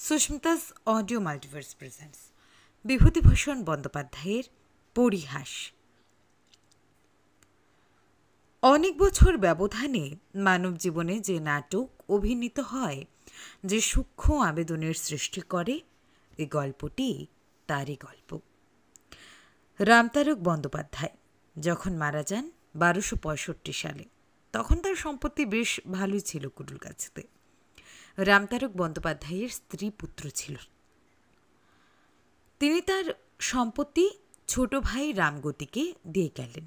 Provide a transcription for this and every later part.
Susmita's audio multiverse presents Bibhutibhushan বন্দ্যোপাধ্যায়ের পরিহাস। অনেক বছর ব্যবধানে মানব জীবনে যে নাটক অভিনীত হয়, যে সূক্ষ্ম আবেদনের সৃষ্টি করে, এই গল্পটি তারই গল্প। রামতারক বন্দ্যোপাধ্যায় যখন মারা যান 1265 সালে, তখন তার সম্পত্তি বেশ ভালোই ছিল কুটুলগাছিতে। রামতারক বন্দ্যোপাধ্যায়ের স্ত্রী পুত্র ছিল। তিনি তার সম্পত্তি ছোট ভাই রামগতিকে দিয়ে গেলেন।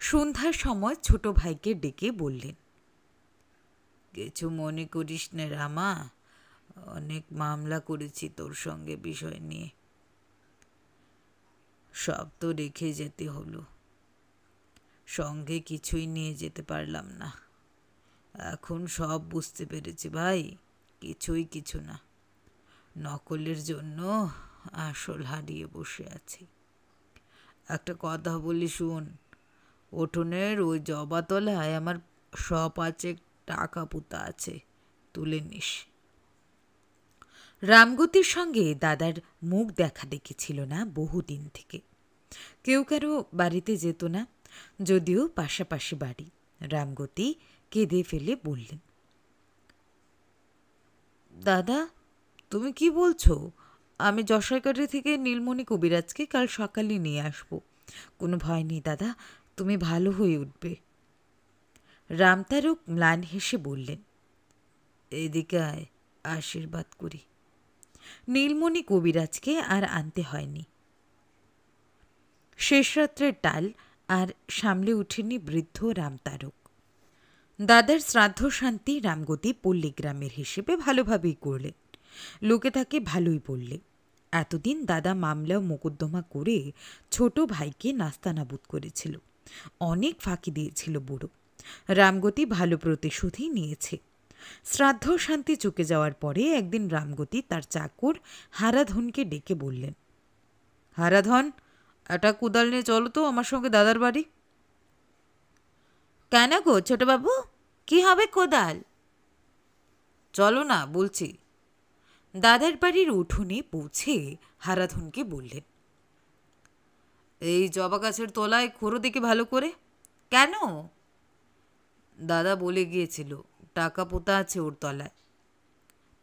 সন্ধ্যার সময় ছোট ভাইকে ডেকে বললেন, কিছু মনে করিস না রামা, অনেক মামলা করেছি তোর সঙ্গে বিষয় নিয়ে, সব তো রেখে যেতে হলো, সঙ্গে কিছুই নিয়ে যেতে পারলাম না। এখন সব বুঝতে পেরেছি ভাই, কিছুই কিছু না, নকলের জন্য আসল হারিয়ে বসে আছি। একটা কথা বলি শুন, উঠোনের ওই জবাতলায় আমার 5 টাকা পুঁতা আছে, তুলে নিস। রামগতির সঙ্গে দাদার মুখ দেখা দেখি ছিল না বহুদিন থেকে। কেউ কারো বাড়িতে যেত না, যদিও পাশাপাশি বাড়ি। রামগতি কেঁদে ফেলে বললেন, দাদা তুমি কি বলছো? আমি যশাইকাঠি থেকে নীলমণি কবিরাজকে কাল সকালে নিয়ে আসব। কোনো ভয় নেই দাদা, তুমি ভালো হয়ে উঠবে। রামতারক ম্লান হেসে বললেন, এদিকে আয়, আশীর্বাদ করি। নীলমণি কবিরাজকে আর আনতে হয়নি। শেষ রাত্রের টাল আর সামলে উঠেনি বৃদ্ধ রামতারক। দাদার শ্রাদ্ধ শান্তি রামগতি পল্লীগ্রামের হিসেবে ভালোভাবেই করলেন। লোকে তাকে ভালোই বললে। এতদিন দাদা মামলা মোকদ্দমা করে ছোট ভাইকে নাস্তানাবুদ করেছিল, অনেক ফাঁকি দিয়েছিল বুড়ো। রামগতি ভালো প্রতিশোধই নিয়েছে। শ্রাদ্ধ শান্তি চুকে যাওয়ার পরে একদিন রামগতি তার চাকর হারাধনকে ডেকে বললেন, হারাধন, একটা কুদাল নিয়ে চলো তো আমার সঙ্গে দাদার বাড়ি। কেন গো ছোটবাবু, কি হবে কোদাল? চলো না বলছি। দাদার বাড়ির উঠোনে পৌঁছে হারাধনকে বললেন, এই জবা গাছের তলায় খোঁড়ো দেখে ভালো করে। কেন? দাদা বলে গিয়েছিল টাকা পোতা আছে ওর তলায়।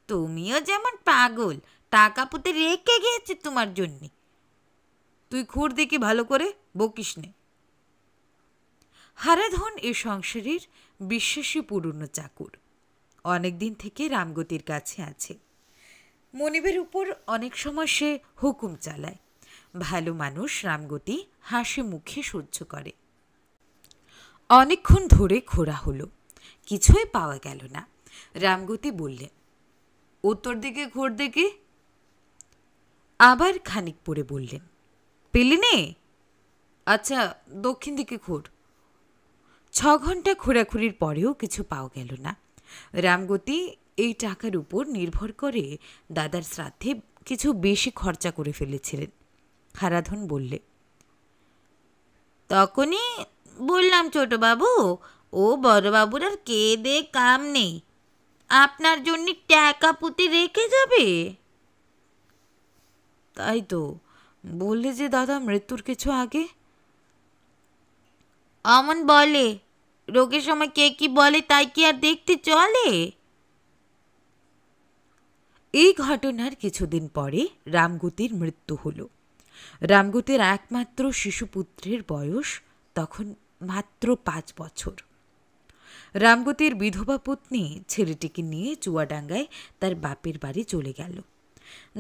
তুমিও যেমন পাগল, টাকা পুঁতে রেখে গিয়েছে তোমার জন্যে। তুই খুঁড় দেখি ভালো করে, বকিস নে। হারাধন এ সংসারের বিশ্বাসী পুরনো চাকর, অনেকদিন থেকে রামগতির কাছে আছে। মনিবের উপর অনেক সময় সে হুকুম চালায়। ভালো মানুষ রামগতি হাসি মুখে সহ্য করে। অনেকক্ষণ ধরে খোঁড়া হলো, কিছুই পাওয়া গেল না। রামগতি বললেন, উত্তর দিকে খোঁড় দেখি। আবার খানিক পরে বললেন, পেলি নে? আচ্ছা, দক্ষিণ দিকে খোঁড়। 6 ঘন্টা খোঁড়াখুড়ির পরেও কিছু পাওয়া গেল না। রামগতি এই টাকার উপর নির্ভর করে দাদার শ্রাদ্ধে কিছু বেশি খরচা করে ফেলেছিলেন। হারাধন বললে, তখনই বললাম ছোটবাবু, ও বড়বাবুর আর কে দে কাম নেই, আপনার জন্য টাকা পুঁতে রেখে যাবে। তাই তো বললে যে দাদা মৃত্যুর কিছু আগে। অমন বলে, রোগের সময় কে কি বলে তাই কি আর দেখতে চলে? এই ঘটনার কিছুদিন পরে রামগতির মৃত্যু হল। রামগতির একমাত্র শিশুপুত্রের বয়স তখন মাত্র 5 বছর। রামগতির বিধবা পত্নী ছেলেটিকে নিয়ে চুয়াডাঙ্গায় তার বাপের বাড়ি চলে গেল।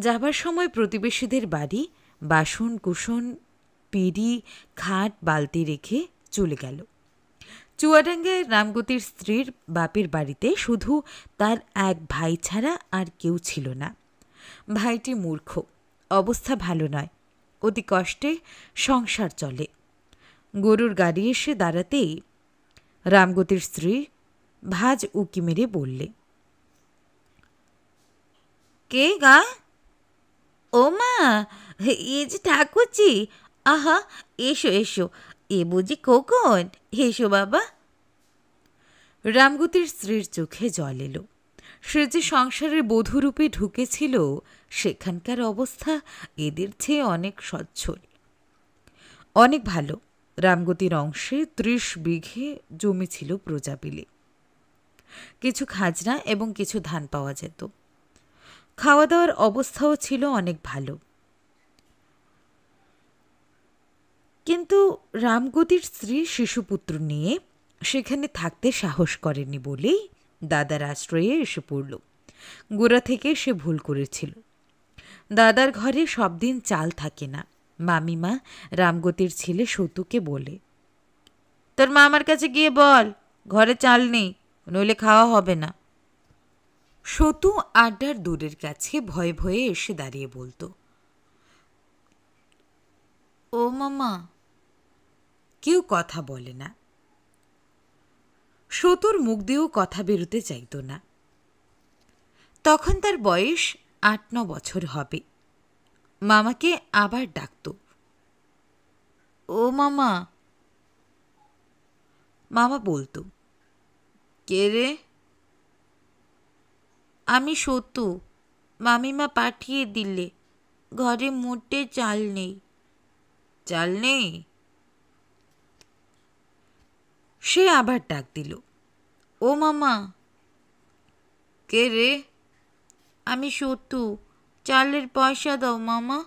যাবার সময় প্রতিবেশীদের বাড়ি বাসন কুসন পিঁড়ি খাট বালতি রেখে চলে গেল। চুয়াডাঙ্গায় রামগতির স্ত্রীর বাপের বাড়িতে শুধু তার এক ভাই ছাড়া আর কেউ ছিল না। ভাইটি মূর্খ, অবস্থা ভালো নয়, অতি কষ্টে সংসার চলে। গরুর গাড়ি এসে দাঁড়াতেই রামগতির স্ত্রী ভাজ উকি মেরে বললে, কে গা? ও মা, এ যে ঠাকুরজি, আহা এসো এসো, এ বুঝি খোকন, এসো বাবা। রামগতির স্ত্রীর চোখে জল এলো। সে যে সংসারের বধূরূপে ঢুকেছিল সেখানকার অবস্থা এদের চেয়ে অনেক সচ্ছল, অনেক ভালো। রামগতির অংশে ৩০ বিঘে জমি ছিল প্রজাবিলে। কিছু খাজনা এবং কিছু ধান পাওয়া যেত। খাওয়া দাওয়ার অবস্থাও ছিল অনেক ভালো। কিন্তু রামগতির স্ত্রী শিশুপুত্র নিয়ে সেখানে থাকতে সাহস করেনি বলেই দাদার আশ্রয়ে এসে পড়ল। গোড়া থেকে সে ভুল করেছিল। দাদার ঘরে সব দিন চাল থাকে না। মামিমা রামগতির ছেলে সতুকে বলে, তোর মামার কাছে গিয়ে বল ঘরে চাল নেই, নইলে খাওয়া হবে না। সতু আড্ডার দূরের কাছে ভয়ে ভয়ে এসে দাঁড়িয়ে বলতো, ও মামা। কেউ কথা বলে না। সতুর মুখ দিয়েও কথা বেরোতে চাইত না। তখন তার বয়স ৮-৯ বছর হবে। মামাকে আবার ডাকত, ও মামা। মামা বলতো, কে রে? আমি সতু, মামিমা পাঠিয়ে দিলে, ঘরে মোটে চাল নেই। চাল নেই? সে আবার ডাক দিল, ও মামা। কে রে? আমি সতু, চালের পয়সা দাও মামা,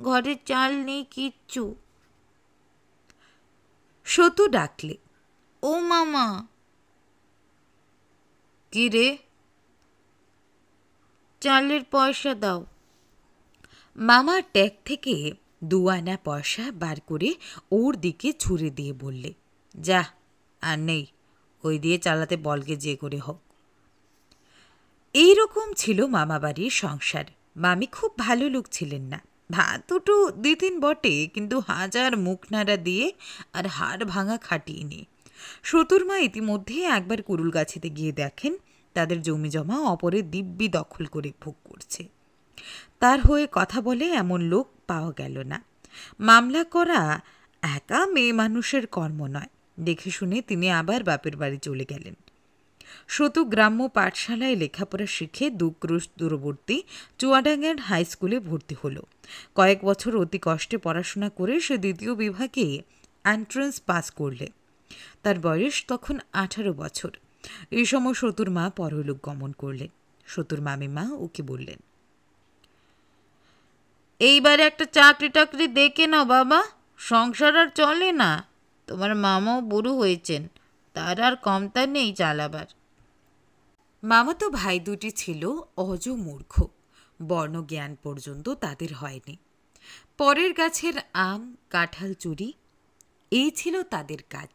ঘরে চাল নেই কিচ্ছু। সতু ডাকলে, ও মামা। কি রে? চালের পয়সা দাও। মামা ট্যাগ থেকে ২ আনা পয়সা বার করে ওর দিকে ছুঁড়ে দিয়ে বললে, যা, আর নেই, ওই দিয়ে চালাতে বলকে যে করে হোক। এইরকম ছিল মামাবাড়ির সংসার। মামি খুব ভালো লোক ছিলেন না। ভাত দুটো দিতেন বটে, কিন্তু হাজার মুখ নাড়া দিয়ে আর হাড় ভাঙা খাটিয়ে নিয়ে। সতুর মা ইতিমধ্যে একবার কুরুল গাছেতে গিয়ে দেখেন তাদের জমি জমা অপরের দিব্যি দখল করে ভোগ করছে। তার হয়ে কথা বলে এমন লোক পাওয়া গেল না। মামলা করা একা মেয়ে মানুষের কর্ম নয়। দেখে শুনে তিনি আবার বাপের বাড়ি চলে গেলেন। সতু গ্রাম্য পাঠশালায় লেখাপড়া শিখে ২ ক্রোশ দূরবর্তী চুয়াডাঙ্গার হাই স্কুলে ভর্তি হলো। কয়েক বছর অতি কষ্টে পড়াশোনা করে সে ২য় বিভাগে এন্ট্রান্স পাস করলে। তার বয়স তখন ১৮ বছর। এই সময় সতুর মা পরলোক গমন করলেন। সতুর মামিমা ওকে বললেন, এইবারে একটা চাকরি টাকরি দেখে নাও বাবা, সংসার আর চলে না। তোমার মামাও বুড়ো হয়েছেন, তার আর কমতা নেই চালাবার। মামাতো ভাই দুটি ছিল অজ মূর্খ। বর্ণজ্ঞান পর্যন্ত তাদের হয়নি। পরের গাছের আম কাঁঠাল চুরি, এই ছিল তাদের কাজ।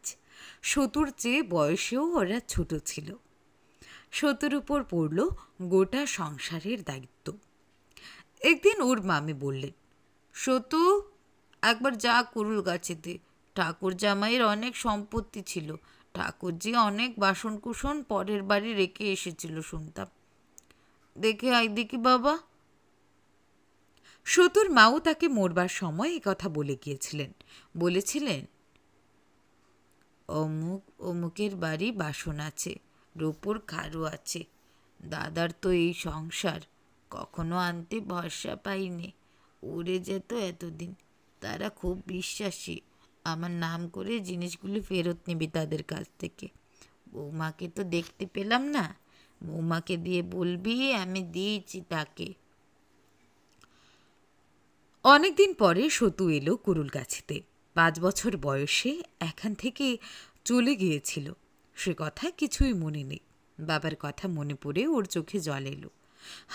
সতুর চেয়ে বয়সেও ওরা ছোট ছিল। সতুর উপর পড়ল গোটা সংসারের দায়িত্ব। একদিন ওর মামি বললেন, সতু, একবার যা কুরুল গাছেতে, ঠাকুর জামাইয়ের অনেক সম্পত্তি ছিল, ঠাকুরজি অনেক বাসনকুসন পরের বাড়ি রেখে এসেছিল শুনতাম, দেখে আই দেখি বাবা। সতুর মাও তাকে মরবার সময় এ কথা বলে গিয়েছিলেন। বলেছিলেন, অমুক অমুকের বাড়ি বাসন আছে, রূপোর খারু আছে। দাদার তো এই সংসার, কখনো আনতে ভরসা পাইনি, উড়ে যেত এতদিন। তারা খুব বিশ্বাসী, আমার নাম করে জিনিসগুলি ফেরত নিবি তাদের কাছ থেকে। বৌমাকে তো দেখতে পেলাম না, বৌমাকে দিয়ে বলবি আমি দিয়েছি তাকে। অনেকদিন পরে সতু এলো কুরুল গাছিতে। ৫ বছর বয়সে এখান থেকে চলে গিয়েছিল। সে কথা কিছুই মনে নেই। বাবার কথা মনে পড়ে ওর চোখে জল এলো।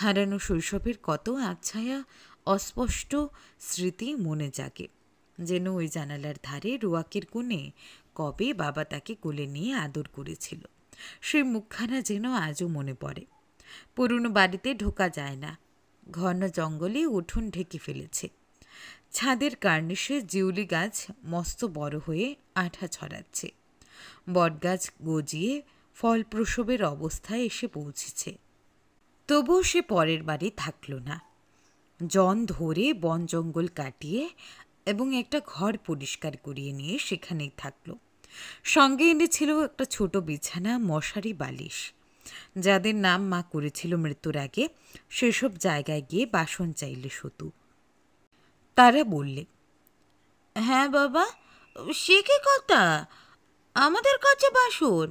হারানো শৈশবের কত আবছায়া অস্পষ্ট স্মৃতি মনে জাগে। যেন ওই জানালার ধারে রোয়াকের কোণে কবে বাবা তাকে কোলে নিয়ে আদর করেছিল। সেই মুখখানা যেন আজও মনে পড়ে। পুরনো বাড়িতে ঢোকা যায় না। ঘন জঙ্গলে উঠোন ঢেকে ফেলেছে। ছাদের কার্নিশে জিউলি গাছ মস্ত বড় হয়ে আঠা ছড়াচ্ছে। বটগাছ গজিয়ে ফল প্রসবের অবস্থায় এসে পৌঁছেছে। তবুও সে পরের বাড়ি থাকল না। জন ধরে বন জঙ্গল কাটিয়ে এবং একটা ঘর পরিষ্কার করিয়ে নিয়ে সেখানেই থাকল। সঙ্গে এনেছিল একটা ছোট বিছানা, মশারি, বালিশ। যাদের নাম মা করেছিল মৃত্যুর আগে, সেসব জায়গায় গিয়ে বাসন চাইলে সতু। তারা বললে, হ্যাঁ বাবা, সে কি কথা? আমাদের কাছে বাসন?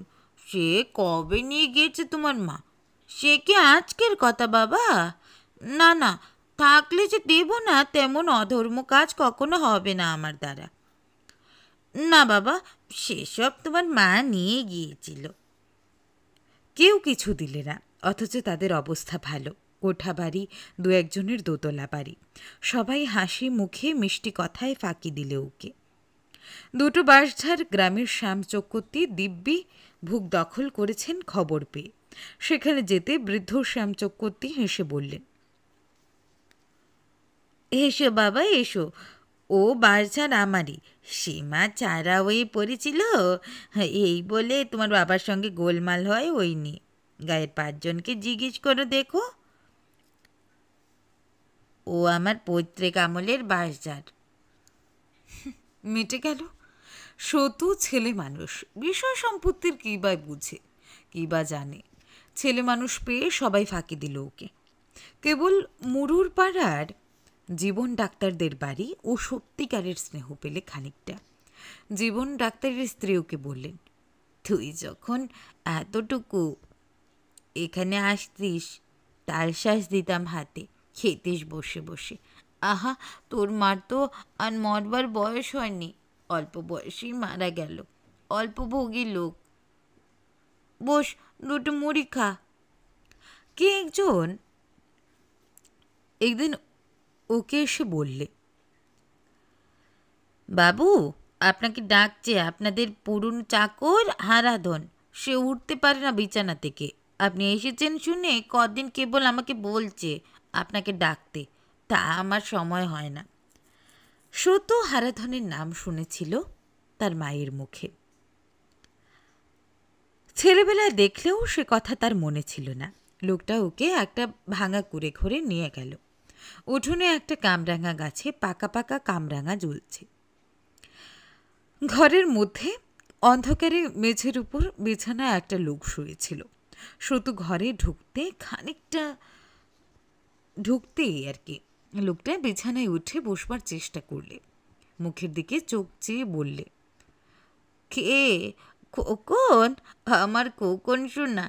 সে কবে নিয়ে গিয়েছে তোমার মা? সে কি আজকের কথা বাবা? না না, থাকলে যে দেব না, তেমন অধর্ম কাজ কখনো হবে না আমার দ্বারা। না বাবা, সেসব তোমার মা নিয়ে গিয়েছিল। কেউ কিছু দিলে না, অথচ তাদের অবস্থা ভালো। কোঠা বাড়ি, দু একজনের দোতলা বাড়ি। সবাই হাসি মুখে মিষ্টি কথায় ফাঁকি দিলে ওকে। দুটো বাঁশঝাড় গ্রামের শ্যাম চক্রবর্তী দিব্যি ভূখ দখল করেছেন খবর পেয়ে। সেখানে যেতে বৃদ্ধ শ্যাম চক্রবর্তী হেসে বললেন, এসো বাবা এসো, ও বাঁশঝাড় আমারই। সীমা চারা হয়ে পড়েছিল, এই বলে তোমার বাবার সঙ্গে গোলমাল হয় ওই নিয়ে। গায়ের 5 জনকে জিজ্ঞেস করে দেখো, ও আমার পৈতৃক আমলের বাঁশঝাড়। মিটে গেল। সতু ছেলে মানুষ, বিষয় সম্পত্তির কী বা বুঝে, কী বা জানে। ছেলে মানুষ পেয়ে সবাই ফাঁকি দিল ওকে। কেবল মুরুর পাড়ার জীবন ডাক্তারদের বাড়ি ও সত্যিকারের স্নেহ পেলে খানিকটা। জীবন ডাক্তারের স্ত্রী ওকে বললেন, তুই যখন এতটুকু এখানে আসতিস, তালশ্বাস দিতাম হাতে, খেতিস বসে বসে। আহা, তোর মার তো আর মরবার বয়স হয়নি, অল্প বয়সেই মারা গেল। অল্প ভোগী লোক। বস, দুটো মুড়ি খা। কে একজন একদিন ওকে এসে বললে, বাবু, আপনাকে ডাকছে আপনাদের পুরন চাকর হারাধন। সে উঠতে পারে না বিছানা থেকে। আপনি এসেছেন শুনে কদিন কেবল আমাকে বলছে আপনাকে ডাকতে, তা আমার সময় হয় না। সতু হারাধনের নাম শুনেছিল তার মায়ের মুখে। ছেলেবেলায় দেখলেও সে কথা তার মনে ছিল না। লোকটা ওকে একটা ভাঙা কুড়ে ঘরে নিয়ে গেল। উঠোনে একটা কামরাঙা গাছে পাকা পাকা কামরাঙা ঝুলছে। ঘরের মধ্যে অন্ধকারে মেঝের উপর বিছানায় একটা লোক শুয়েছিল। সতু ঘরে ঢুকতেই আর কি লোকটা বিছানায় উঠে বসবার চেষ্টা করলে। মুখের দিকে চোখ চেয়ে বললে, কে? খোকন, আমার খোকন শোনা,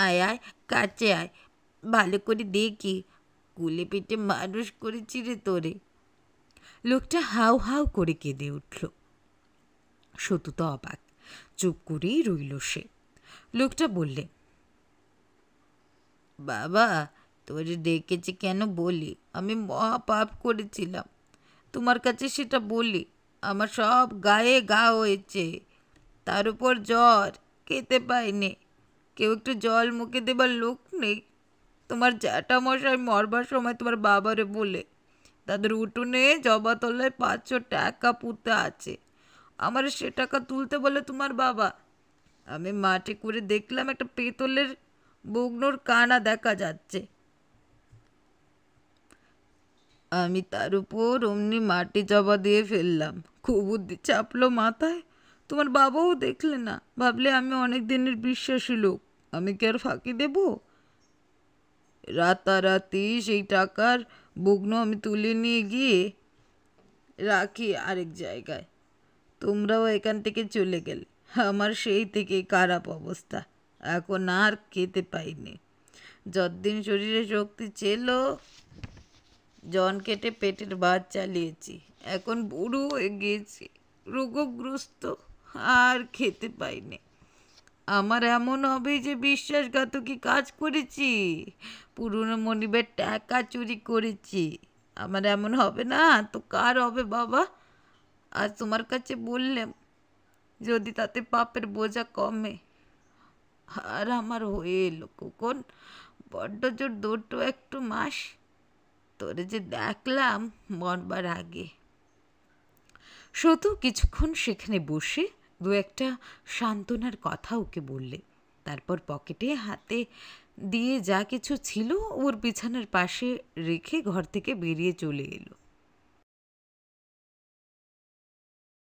আয় আয়, কাছে আয়, ভালো করে দেখি, কুলে পেটে মানুষ করেছি রে তোরে। লোকটা হাউ হাউ করে কেঁদে উঠল। সতু তো অবাক, চুপ করেই রইল সে। লোকটা বললে, বাবা, তোরে ডেকেছি কেন বলি? আমি মহা পাপ করেছিলাম, তোমার কাছে সেটা বলি। আমার সব গায়ে ঘা হয়েছে, তার উপর জ্বর, খেতে পাইনি, কেউ একটু জল মুখে দেবার লোক নেই। তোমার জ্যাঠামশাই মরবার সময় তোমার বাবারে বলে, তাদের উঠোনে জবাতলায় 500 টাকা পুঁতে আছে, আমার সে টাকা তুলতে বলে তোমার বাবা। আমি মাটি করে দেখলাম একটা পেতলের বগ্নোর কানা দেখা যাচ্ছে। আমি তার উপর অমনি মাটি জবা দিয়ে ফেললাম। খুব বুদ্ধি চাপলো মাথায়। তোমার বাবাও দেখলে না, ভাবলে আমি অনেক দিনের বিশ্বাসী লোক, আমি কি আর ফাঁকি দেব? রাতারাতি সেই টাকার বগ্ন আমি তুলে নিয়ে গিয়ে রাখি আরেক জায়গায়। তোমরাও এখান থেকে চলে গেলে। আমার সেই থেকেই খারাপ অবস্থা, এখন আর খেতে পাইনি। যতদিন শরীরে শক্তি ছিল, জন কেটে পেটের ভাত চালিয়েছি। এখন বুড়ো হয়ে গিয়েছি, রোগগ্রস্ত, আর খেতে পাইনি। আমার এমন হবে যে বিশ্বাসঘাতকী কাজ করেছি, পুরনো মনিবের টাকা চুরি করেছি। আমার এমন হবে না তো কার হবে বাবা? আজ তোমার কাছে বললাম, যদি তাতে পাপের বোঝা কমে। আর আমার হয়ে এলো কখন, বড্ড জোর 2 মাস। তোরে যে দেখলাম মরবার আগে। সতু কিছুক্ষণ সেখানে বসে দু একটা সান্ত্বনার কথা ওকে বললে। তারপর পকেটে হাতে দিয়ে যা কিছু ছিল ওর বিছানার পাশে রেখে ঘর থেকে বেরিয়ে চলে এলো।